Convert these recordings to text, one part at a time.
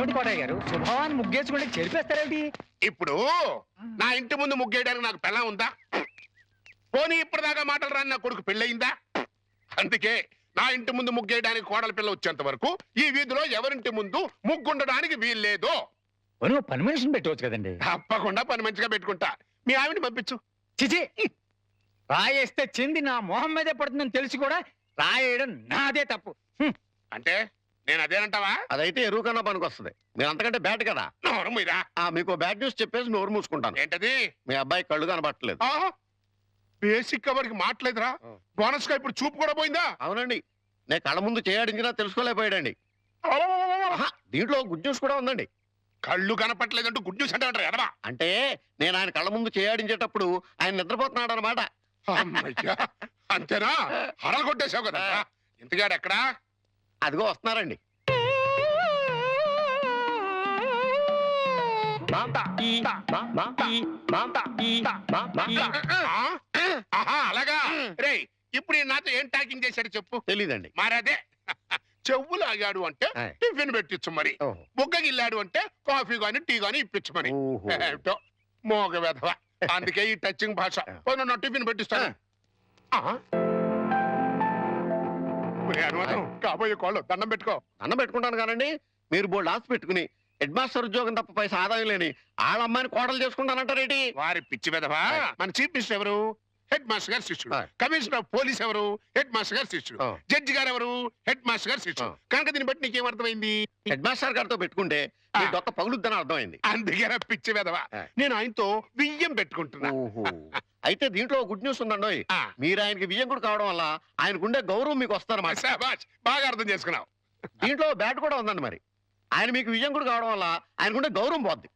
అదేమిటి కోటయ్య గారు, శుభవాన్ని ముగ్గేసుకుంటే చెరిపేస్తారేమిటి? ఇప్పుడు నా ఇంటి ముందు ముగ్గేయడానికి నాకు పెళ్ళం ఉందా? పోనీ ఇప్పటిదాకా మాటలు రాని నా కొడుకు పెళ్ళయిందా? అందుకే నా ఇంటి ముందు ముగ్గేయడానికి కోడల పిల్ల వచ్చేంత వరకు ఈ వీధిలో ఎవరింటి ముందు ముగ్గుండడానికి వీల్లేదు. పని మనిషిని పెట్టవచ్చు కదండి. తప్పకుండా పని మంచిగా పెట్టుకుంటా. మీ ఆవిడని పంపించు. చిచి, రాయేస్తే చెంది నా మొహం మీదే పడుతుందని తెలిసి కూడా రాయేయడం నాదే తప్పు. అంటే నేను అదేనంటావా? అదైతే ఎరువు కన్నా పనికి వస్తుంది. మీరు అంతకంటే బ్యాట్ కదా. నోరు మీరా. మీకు బ్యాడ్ న్యూస్ చెప్పేసి నోరు మూసుకుంటాను. ఏంటది? మీ అబ్బాయి కళ్ళు కనబట్టలేదు. బేసిక్ కవర్కి మాట్లేదురా. బోనస్ గా ఇప్పుడు చూపు కూడా పోయిందా? అవునండి, నేను కళ్ళ ముందు చేయడించినా తెలుసుకోలేకపోయాడండి. దీంట్లో గుడ్ న్యూస్ కూడా ఉందండి. కళ్ళు కనపట్లేదంటూ గుడ్ న్యూస్ అంటే ఎడవా? అంటే నేను ఆయన కళ్ళ ముందు చేయడించేటప్పుడు ఆయన నిద్రపోతున్నాడు అనమాట. అంతేనా? హరలు కొట్టేశావు కదా. ఇంతగాడు ఎక్కడా? అదిగో వస్తున్నారండి. అలాగా రే, ఇప్పుడు నాతో ఏం టాకింగ్ చేశాడు చెప్పు. తెలీదండి. మరదే చెవులు ఆగాడు అంటే టిఫిన్ పెట్టించు, మరి బుగ్గగిల్లాడు అంటే కాఫీ గాని టీ గాని ఇప్పించు మరి. ఏమిటో మోగ వెధవ. అందుకే ఈ టచింగ్ భాష. పోయిన టిఫిన్ పెట్టిస్తాను. కాబోయే కోళ్ళు దండం పెట్టుకో. దండం పెట్టుకుంటాను కానండి, మీరు బోల్డ్ ఆస్తి పెట్టుకుని హెడ్ మాస్టర్ ఉద్యోగం తప్ప పైసా ఆదాయం లేని వాళ్ళ అమ్మాయిని కోడలు చేసుకుంటానంటారేంటి? వారి పిచ్చి వెధవా. మన చీఫ్ మినిస్టర్ ఎవరు? హెడ్ మాస్టర్ గారు శిష్యుడు. కమిషనర్ ఆఫ్ పోలీస్ ఎవరు? హెడ్ మాస్టర్ గారు శిష్యుడు. జడ్జి గారు ఎవరు? హెడ్ మాస్టర్ గారు శిష్యుడు. కనుక దీన్ని బట్టి నీకేమర్థమైంది? హెడ్ మాస్టర్ గారితో పెట్టుకుంటే దొక్క పగులుద్దని అర్థమైంది. అందుకే పిచ్చి వెధవా, నేను ఆయనతో వియ్యం పెట్టుకుంటున్నా. అయితే దీంట్లో గుడ్ న్యూస్ ఉందండి. మీరు ఆయనకి వియ్యం కూడా కావడం వల్ల ఆయనకుండే గౌరవం మీకు వస్తారన్నమాట. బాగా అర్థం చేసుకున్నావు. దీంట్లో బ్యాట్ కూడా ఉందండి. మరి ఆయన మీకు వియ్యం కూడా కావడం వల్ల ఆయనకుండే గౌరవం పోద్ది.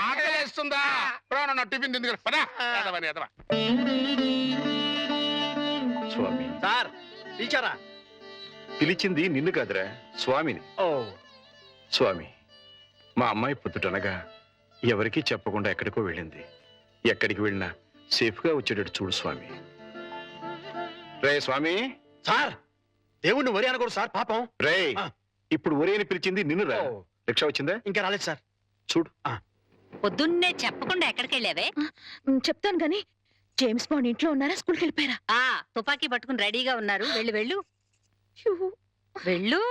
ఆకలేస్తుందా? టిఫిన్ తింది కదా. స్వామి సార్ పిలిచారా? పిలిచింది నిన్ను కాదురా, స్వామిని. ఓ స్వామి, మా అమ్మాయి పొద్దుటనగా ఎవరికీ చెప్పకుండా ఎక్కడికో వెళ్ళింది. ఎక్కడికి వెళ్ళినా సేఫ్ గా వచ్చేటట్టు చూడు స్వామి. రే స్వామి. సార్, దేవుణ్ణి వరి అనకూడదు సార్, పాపం. రే, ఇప్పుడు ఒరే అని పిలిచింది నిన్ను రా. రిక్షా వచ్చిందా? ఇంకా రాలేదు సార్. చూడు. పొద్దున్నే చెప్పకుండా ఎక్కడికి వెళ్ళావే? చెప్తాను గాని, జేమ్స్ బాండ్ ఇంట్లో ఉన్నారా, స్కూల్కి వెళ్ళిపోయారా? తుపాకీ పట్టుకుని రెడీగా ఉన్నారు. వెళ్ళు వెళ్ళు వెళ్ళు.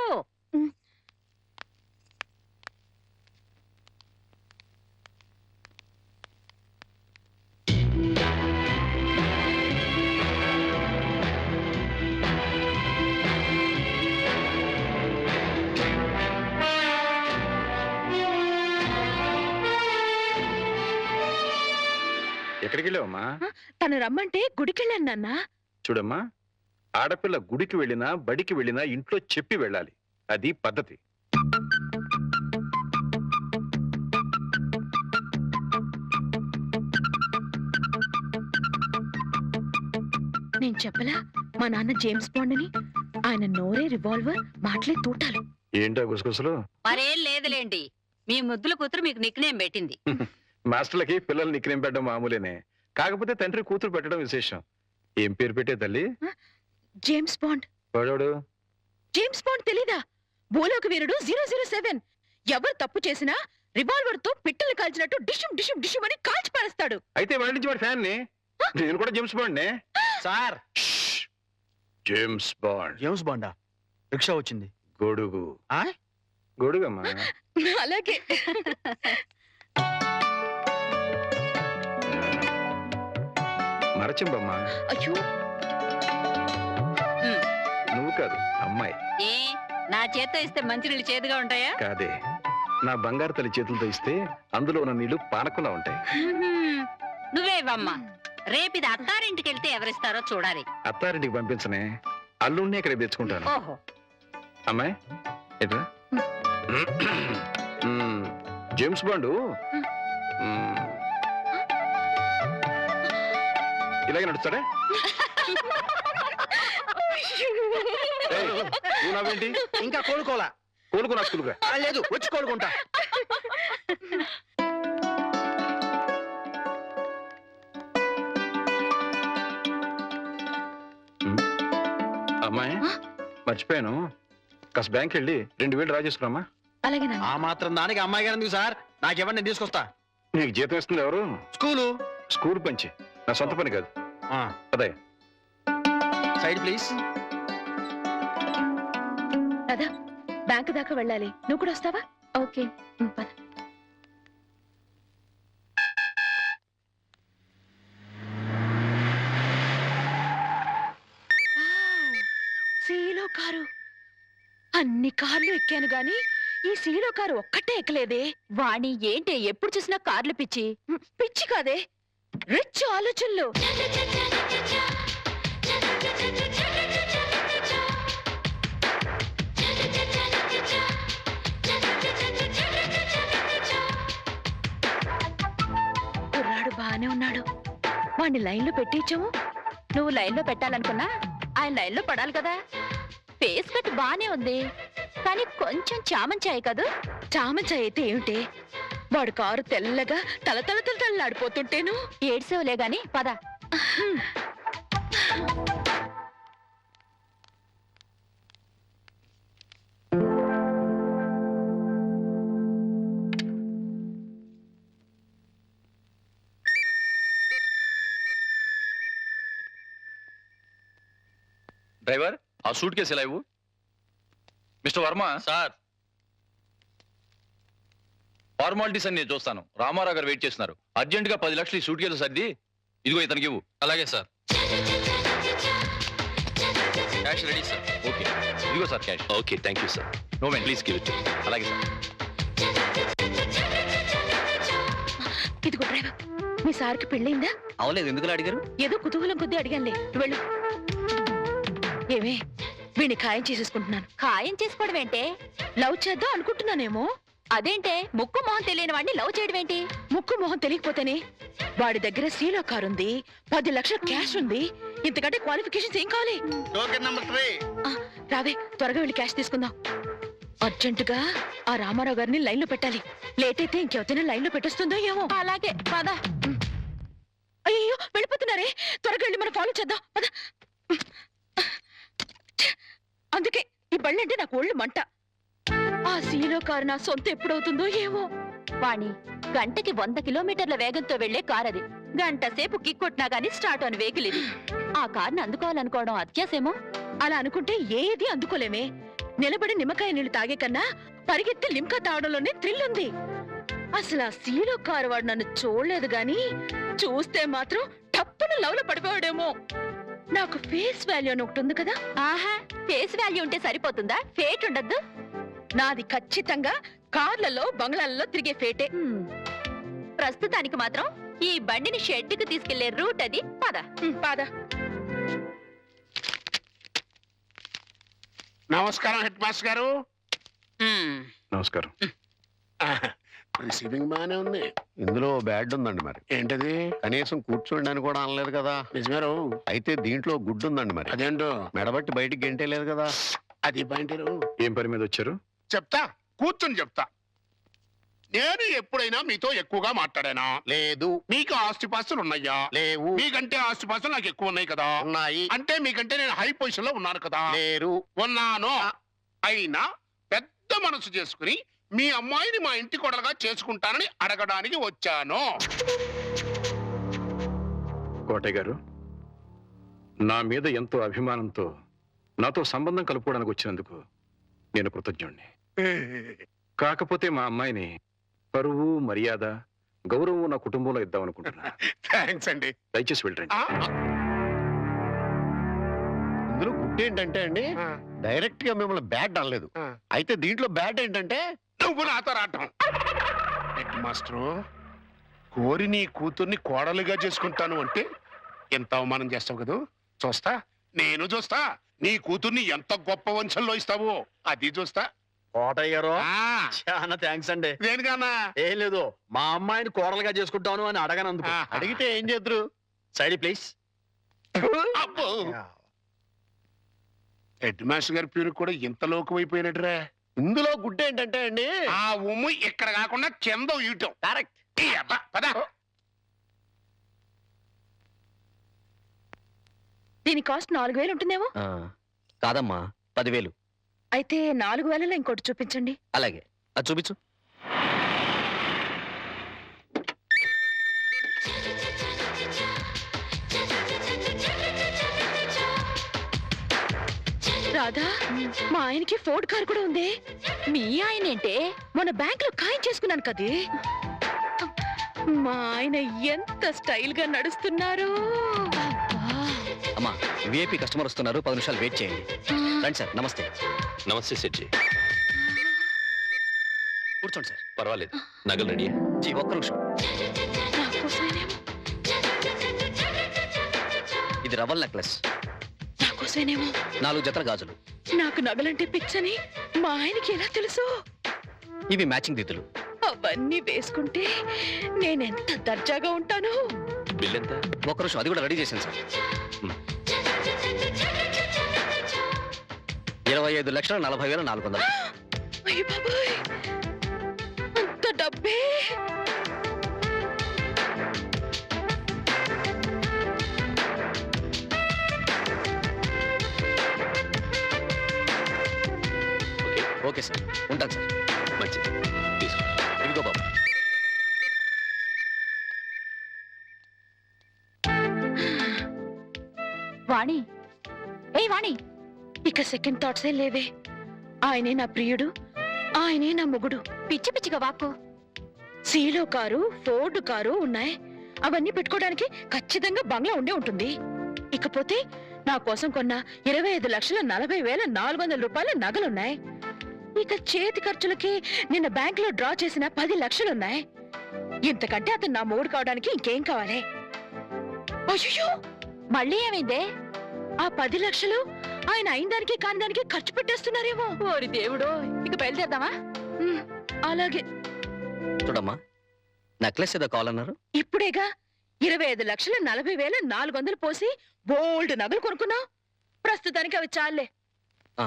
ఎక్కడికి వెళ్ళావమ్మా? తను రమ్మంటే గుడికెళ్ళాను నాన్న. చూడమ్మా, ఆడపిల్ల గుడికి వెళ్ళినా బడికి వెళ్ళినా ఇంట్లో చెప్పి వెళ్ళాలి. అది పద్ధతి. నేను చెప్పలా మా నాన్న జేమ్స్ బాండ్ అని? ఆయన నోరే రివాల్వర్, మాటలే తూటాలు. ఏంటో గుసగుసలు? మరేం లేదులేండి, మీ ముద్దుల కూతురు మీకు నిక్నేం పెట్టింది. మాస్టర్లకి పిల్లలు నిక్నేం పెట్టడం మామూలేనే, కాకపోతే తండ్రి కూతురు పెట్టడం విశేషం. ఏం పేరు పెట్టే తల్లి? James bond. వాడు జేమ్స్ బాండ్ తెలీదా? భూలోక వీరుడు 007. ఎవరు తప్పు చేసినా రివాల్వర్ తో పిట్టలు కాల్చినట్టు డిషుం డిషుం డిషుం అని కాల్చి పారేస్తాడు. అయితే వాడి నుంచి వాడి ఫ్యాన్ ని. నేను కూడా జేమ్స్ బాండ్ నే సార్. James Bond. జేమ్స్ బాండా? రిక్షా వచ్చింది. గొడుగు. గొడుగమ్మా. అలాగే. మరచింబమ్మా. అయ్యో, నువ్వు కాదు, అమ్మాయి. ఏ నా చేత్తో ఇస్తే మంచినీళ్ళు చేదుగా ఉంటాయా? కాదే, నా బంగారు తల్లి చేతులతో ఇస్తే అందులో ఉన్న నీళ్లు పానకుండా ఉంటాయి. నువ్వేవమ్మా. రేపిది అత్తారింటికి వెళ్తే ఎవరిస్తారో చూడాలి. అత్తారింటికి పంపించనే, అల్లుడిని ఇక్కడ తెచ్చుకుంటాను. ఓహో, అమ్మాయి ఎట్రా. జేమ్స్ బాండు ఇలాగే నడుస్తాడా? నువ్వు నవ్వేంటి? ఇంకా కోలుకోలా. కోలుకున్నా స్కూల్గా? లేదు, వచ్చి కోలుకుంటా. అమ్మాయి, మర్చిపోయాను, కాస్త బ్యాంక్ వెళ్ళి 2000 డ్రా చేసుకురామా. అలాగే నాన్న. ఆ మాత్రం దానికి అమ్మాయి గారు ఎందుకు సార్? నాకెవ్వండి, నేను తీసుకొస్తా. నీకు జీతం ఇస్తుంది ఎవరు? స్కూలు. స్కూల్ పంచి, నా సొంత పని కాదు. అదే సైడ్ ప్లీజ్. కదా బ్యాంకు దాకా వెళ్ళాలి, నువ్వు కూడా వస్తావా? ఓకే. పద. సీలో కారు. అన్ని కార్లు ఎక్కాను గాని ఈ సీలో కారు ఒక్కటే ఎక్కలేదే. వాణి ఏంటి ఎప్పుడు చూసినా కార్లు పిచ్చి? పిచ్చి కాదే, రిచ్ ఆలోచనలు. కుర్రాడు బానే ఉన్నాడు, వాణ్ణి లైన్లో పెట్టించాము. నువ్వు లైన్లో పెట్టాలనుకున్నా ఆయన లైన్లో పడాలి కదా. ఫేస్ కట్ బానే ఉంది, కానీ కొంచెం చామంచాయి కదూ. చామంచాయి అయితే ఏమిటే, వాడు కారు తెల్లగా తల తల తల తల్లాడిపోతుంటేను. ఏడ్సేవులే గాని పద. డ్రైవర్, ఆ సూట్ కేసు ఎలా ఇవ్వు. మిస్టర్ వర్మ. సార్, ఫార్మాలిటీస్ అని నేను చూస్తాను. రామారావు గారు వెయిట్ చేస్తున్నారు. అర్జెంట్ గా 10 లక్షలు ఈ సూట్ కేసు సర్ది ఇదిగో ఇతనికి ఇవ్వు. అలాగే sir. Cash ready sir. Okay, ఇదిగో sir cash. Okay, thank you sir. No man, please give it. అలాగే సార్. ఇదిగో డ్రైవర్, మీ సార్కి పెళ్ళైందా? అవలేదు, ఎందుకు అడిగారు? ఏదో కుతూహలం కొద్దీ అడిగానులే, నువ్వు వెళ్ళు. ఏమే, వీడిని ఖాయం చేసేసుకుంటున్నాను. ఖాయం చేసుకోవడం ఏంటే? లవ్ చేద్దాం అనుకుంటున్నానేమో. అదేంటే ముక్కు మొహం తెలియని వాడిని లవ్ చేయడం ఏంటి? ముక్కు మొహం తెలియకపోతేనే, వాడి దగ్గర సీలో కారు ఉంది, 10 లక్షల క్యాష్ ఉంది. ఇంతకంటే క్వాలిఫికేషన్స్ ఏం కావాలి? Token number 3. రావే, త్వరగా వెళ్ళి క్యాష్ తీసుకుందాం. అర్జెంటుగా ఆ రామారావు గారిని లైన్ లో పెట్టాలి. లేట్ అయితే ఇంకెవరైనా లైన్ లో పెట్టేస్తుందో ఏమో. అలాగే పద. అయ్యో వెళ్ళిపోతున్నారే, త్వరగా వెళ్ళి మనం ఫాలో చేద్దాం. పద. అందుకే ఈ బళ్ళంటే నాకు ఒళ్ళు మంట. ఆ సీలో కారు నా సొంత ఎప్పుడవుతుందో ఏమో. వాణి, గంటకి 100 కిలోమీటర్ల వేగంతో వెళ్లే కార్ అది. గంట సేపు కిక్కొట్టినా గానీ స్టార్ట్ అని వెహికల్ ఇది. ఆ కార్ని అందుకోవాలనుకోవడం అత్యాసేమో. అలా అనుకుంటే ఏది అందుకోలేమే. నిలబడి నిమ్మకాయ నీళ్లు తాగే కన్నా పరిగెత్తి లిమ్కా తాగడంలోనే థ్రిల్ ఉంది. అసలు ఆ సీలో కారు వాడు నన్ను చూడలేదు గాని చూస్తే మాత్రం టప్పున లవ్ లో పడిపోయాడేమో. నాకు ఫేస్ వాల్యూ అని ఒకటి ఉంది కదా. ఆహా, ఫేస్ వాల్యూ ఉంటే సరిపోతుందా? ఫేట్ ఉండద్దు. నాది ఖచ్చితంగా కార్లలో బంగ్లాలలో తిరిగే ఫేటే. ప్రస్తుతానికి మాత్రం ఈ బండిని షెడ్డుకు తీసుకెళ్లే రూట్ అది. పద. పాద. నమస్కారం హెడ్ మాస్టర్ గారు. నమస్కారం. రిసీవింగ్ బానే ఉంది. ఇందులో బ్యాడ్ ఉందండి మరి. ఏంటది? కనీసం కూర్చోండి అని కూడా అనలేదు కదా. నిజమేరు. అయితే దీంట్లో గుడ్డు ఉందండి మరి. అదేంటో మెడబట్టి బయటికి గెంటే లేదు కదా. అది పాయింటరు. ఏం పని మీద వచ్చారు? చెప్తా, కూర్చొని చెప్తా. నేను ఎప్పుడైనా మీతో ఎక్కువగా మాట్లాడానా? లేదు. మీకు ఆస్తిపాస్తులు ఉన్నాయా? లేవు. మీకంటే ఆస్తిపాస్తులు నాకు ఎక్కువ ఉన్నాయి కదా. ఉన్నాయి. అంటే మీకంటే నేను హై పొజిషన్ లో ఉన్నాను కదా. లేరు. ఉన్నాను. అయినా పెద్ద మనసు చేసుకుని మీ అమ్మాయిని మా ఇంటి కొడలుగా చేసుకుంటానని అడగడానికి వచ్చాను. కోటయ్య గారు, నా మీద ఎంతో అభిమానంతో నాతో సంబంధం కలుపుకోవడానికి వచ్చినందుకు నేను కృతజ్ఞుణ్ణి. కాకపోతే మా అమ్మాయిని పరువు, మర్యాద, గౌరవం నా కుటుంబంలో ఇద్దామనుకుంటున్నా. థ్యాంక్స్ అండి. దయచేసి వెళ్ళండి. ఇందులో గుడ్డు ఏంటంటే అండి, డైరెక్ట్ గా మిమ్మల్ని బ్యాడ్ అనలేదు. అయితే దీంట్లో బ్యాడ్ ఏంటంటే నువ్వు నాతో రావటం. హెడ్ మాస్టరు, కోరి నీ కూతుర్ని కోడలుగా చేసుకుంటాను అంటే ఎంత అవమానం చేస్తావు కదా. చూస్తా, నేను చూస్తా. నీ కూతుర్ని ఎంత గొప్ప వంశంలో ఇస్తావో అది చూస్తా. కోటయ్య గారు, ఆ, చాలా థ్యాంక్స్ అండి. దేనికన్నా? ఏం లేదు, మా అమ్మాయిని కోడలుగా చేసుకుంటాను అని అడగనందుకు. ఆహా. అడిగితే ఏం చేద్దరు? Side please. అబ్బో, హెడ్ మాస్టర్ గారి పేరు కూడా ఇంత లోకమైపోయినట్టురా. ఇందులో గుడ్డు ఏంటంటే అండి, ఆ ఉమ్ము ఇక్కడ కాకుండా కింద ఇయటం. కరెక్ట్. పద. దీని కాస్ట్ 4000 ఉంటుందేమో. కాదమ్మా, 10,000. అయితే 4000లో ఇంకోటి చూపించండి. అలాగే అది చూపించు. రాధా, మా ఆయనకి ఫోర్డ్ కార్ కూడా ఉంది. మీ ఆయనేంటే మన బ్యాంక్ లో ఖాయం చేసుకున్నాను కదే. మా ఆయన ఎంత స్టైల్ గా నడుస్తున్నారు. అమ్మా, విఐపి కస్టమర్ వస్తున్నారు, 10 నిమిషాలు వెయిట్ చేయండి. రండి సార్. నమస్తే. నమస్తే సెట్జీ. కూర్చోండి సార్. పర్వాలేదు, నగలు రెడీ. జీ ఒక్క నిమిషం. నాకోసమేనేమో, ఇది రవల్ నెక్లెస్, నాకోసమేనేమో. 4 జతల గాజులు. నాకు నగలంటే పిచ్చని మా ఆయనకి ఎలా తెలుసు? ఇవి మ్యాచింగ్ దిద్దులు. అవన్నీ వేసుకుంటే నేనెంత దర్జాగా ఉంటాను. బిల్ ఎంత? ఒక్క నిమిషం, అది కూడా రెడీ చేశాను సార్. 25,40,400. అయ్య బాబాయ్, అంత డబ్బే! ఓకే సార్, ఉంటాను సార్. మంచిది, తీసుకో. ఇదిగో బాబు. వాణి, ఏయ్ వాణి, ఇక సెకండ్ థాట్సే లేవే. ఆయనే నా ప్రియుడు, ఆయనే నా మొగుడు. పిచ్చి పిచ్చిగా వాక్కు. సీలో కారు, ఫోర్డ్ కారు ఉన్నాయి. అవన్నీ పెట్టుకోవడానికి ఖచ్చితంగా బంగ్లా ఉండే ఉంటుంది. ఇకపోతే నా కోసం కొన్న 25,40,400 రూపాయల నగలున్నాయి. ఇక చేతి ఖర్చులకి నిన్న బ్యాంక్ లో డ్రా చేసిన 10 లక్షలున్నాయి. ఇంతకంటే అతను నా మొగుడు కావడానికి ఇంకేం కావాలి? అయ్యో, మళ్ళీ ఏమైందే? ఆ 10 లక్షలు ఆయన అయిన దానికి కాని దానికి ఖర్చు పెట్టేస్తున్నారేమో. ఓరి దేవుడో, ఇక బయలుదేరదామా? ఉమ్, అలాగే. చూడమ్మా, నెక్లెస్ ఏదో కావాలన్నారు. ఇప్పుడేగా 25,40,400 పోసి బోల్డ్ నగలు కొనుక్కున్నావు. ప్రస్తుతానికి అవి చాలే. ఆ,